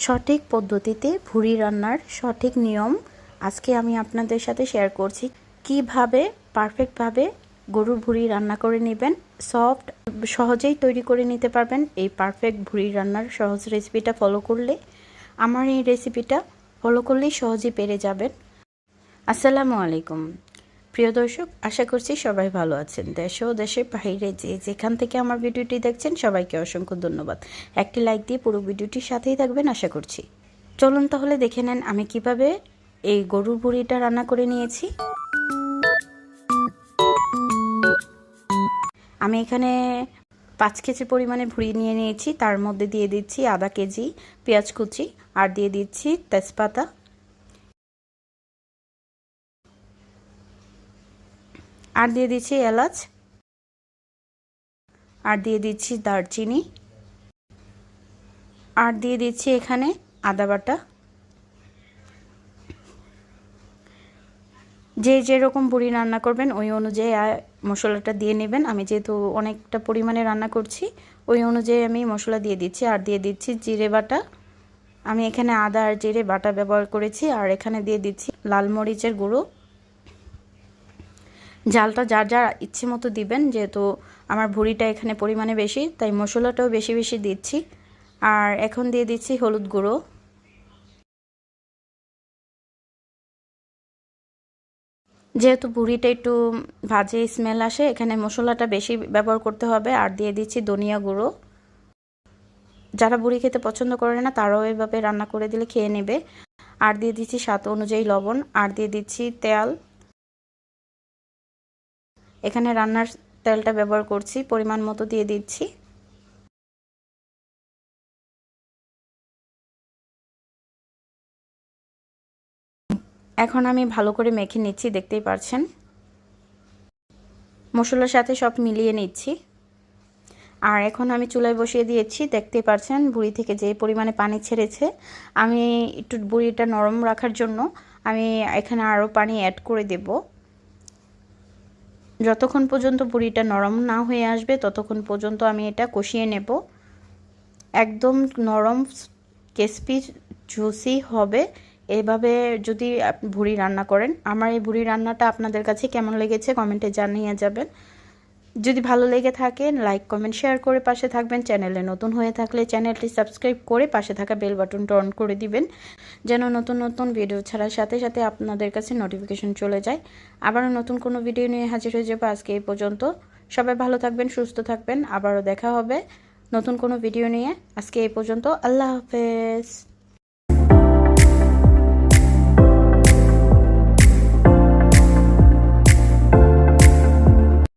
সঠিক পদ্ধতিতে ভুড়ি রান্নার সঠিক নিয়ম আজকে আমি আপনাদের সাথে শেয়ার করছি। কিভাবে পারফেক্টভাবে গরুর ভুড়ি রান্না করে নেবেন, সফট সহজেই তৈরি করে নিতে পারবেন। এই পারফেক্ট ভুড়ি রান্নার সহজ রেসিপিটা ফলো করলে, আমার এই রেসিপিটা ফলো করলেই সহজেই পেরে যাবেন। আসসালামু আলাইকুম প্রিয় দর্শক, আশা করছি সবাই ভালো আছেন। দেশ ও দেশের বাইরে যেখান থেকে আমার ভিডিওটি দেখছেন সবাইকে অসংখ্য ধন্যবাদ। একটি লাইক দিয়ে পুরো ভিডিওটির সাথেই থাকবেন আশা করছি। চলুন তাহলে দেখে নেন আমি কিভাবে এই গরুর ভুড়িটা রান্না করে নিয়েছি। আমি এখানে 5 কেজি পরিমাণে ভুড়ি নিয়ে নিয়েছি। তার মধ্যে দিয়ে দিচ্ছি আধা কেজি পেঁয়াজ কুচি, আর দিয়ে দিচ্ছি তেজপাতা, আর দিয়ে দিচ্ছি এলাচ, আর দিয়ে দিচ্ছি দারচিনি, আর দিয়ে দিচ্ছি এখানে আদা বাটা। যেরকম ভুড়ি রান্না করবেন ওই অনুযায়ী মশলাটা দিয়ে নেবেন। আমি যেহেতু অনেকটা পরিমাণে রান্না করছি ওই অনুযায়ী আমি মশলা দিয়ে দিচ্ছি। আর দিয়ে দিচ্ছি জিরে বাটা। আমি এখানে আদা আর জিরে বাটা ব্যবহার করেছি। আর এখানে দিয়ে দিচ্ছি লাল মরিচের গুঁড়ো। ঝালটা যার যার ইচ্ছে মতো দিবেন, যেহেতু আমার ভুড়িটা এখানে পরিমাণে বেশি তাই মশলাটাও বেশি বেশি দিচ্ছি। আর এখন দিয়ে দিচ্ছি হলুদ গুঁড়ো। যেহেতু ভুড়িটা একটু ভাজে স্মেল আসে, এখানে মশলাটা বেশি ব্যবহার করতে হবে। আর দিয়ে দিচ্ছি ধনিয়া গুঁড়ো। যারা ভুড়ি খেতে পছন্দ করে না তারাও এভাবে রান্না করে দিলে খেয়ে নেবে। আর দিয়ে দিচ্ছি স্বাদ অনুযায়ী লবণ। আর দিয়ে দিচ্ছি তেল। এখানে রান্নার তেলটা ব্যবহার করছি, পরিমাণ মতো দিয়ে দিচ্ছি। এখন আমি ভালো করে মেখে নিচ্ছি, দেখতেই পাচ্ছেন মশলার সাথে সব মিলিয়ে নিচ্ছি। আর এখন আমি চুলায় বসিয়ে দিয়েছি, দেখতেই পাচ্ছেন ভুড়ি থেকে যে পরিমাণে পানি ছেড়েছে। আমি একটু ভুড়িটা নরম রাখার জন্য আমি এখানে আরও পানি অ্যাড করে দেব। যতক্ষণ পর্যন্ত ভুড়িটা নরম না হয়ে আসবে ততক্ষণ পর্যন্ত আমি এটা কষিয়ে নেব। একদম নরম ক্রিসপি জুসি হবে এভাবে যদি আপনি ভুড়ি রান্না করেন। আমার এই ভুড়ি রান্নাটা আপনাদের কাছে কেমন লেগেছে কমেন্টে জানিয়ে যাবেন। যদি ভালো লেগে থাকে লাইক কমেন্ট শেয়ার করে পাশে থাকবেন। চ্যানেলে নতুন হয়ে থাকলে চ্যানেলটি সাবস্ক্রাইব করে পাশে থাকা বেল বাটনটা অন করে দিবেন, যেন নতুন নতুন ভিডিও ছাড়ার সাথে সাথে আপনাদের কাছে নোটিফিকেশন চলে যায়। আবারও নতুন কোনো ভিডিও নিয়ে হাজির হয়ে যাবো। আজকে এই পর্যন্ত। সবাই ভালো থাকবেন, সুস্থ থাকবেন। আবারও দেখা হবে নতুন কোনো ভিডিও নিয়ে। আজকে এই পর্যন্ত। আল্লাহ হাফেজ।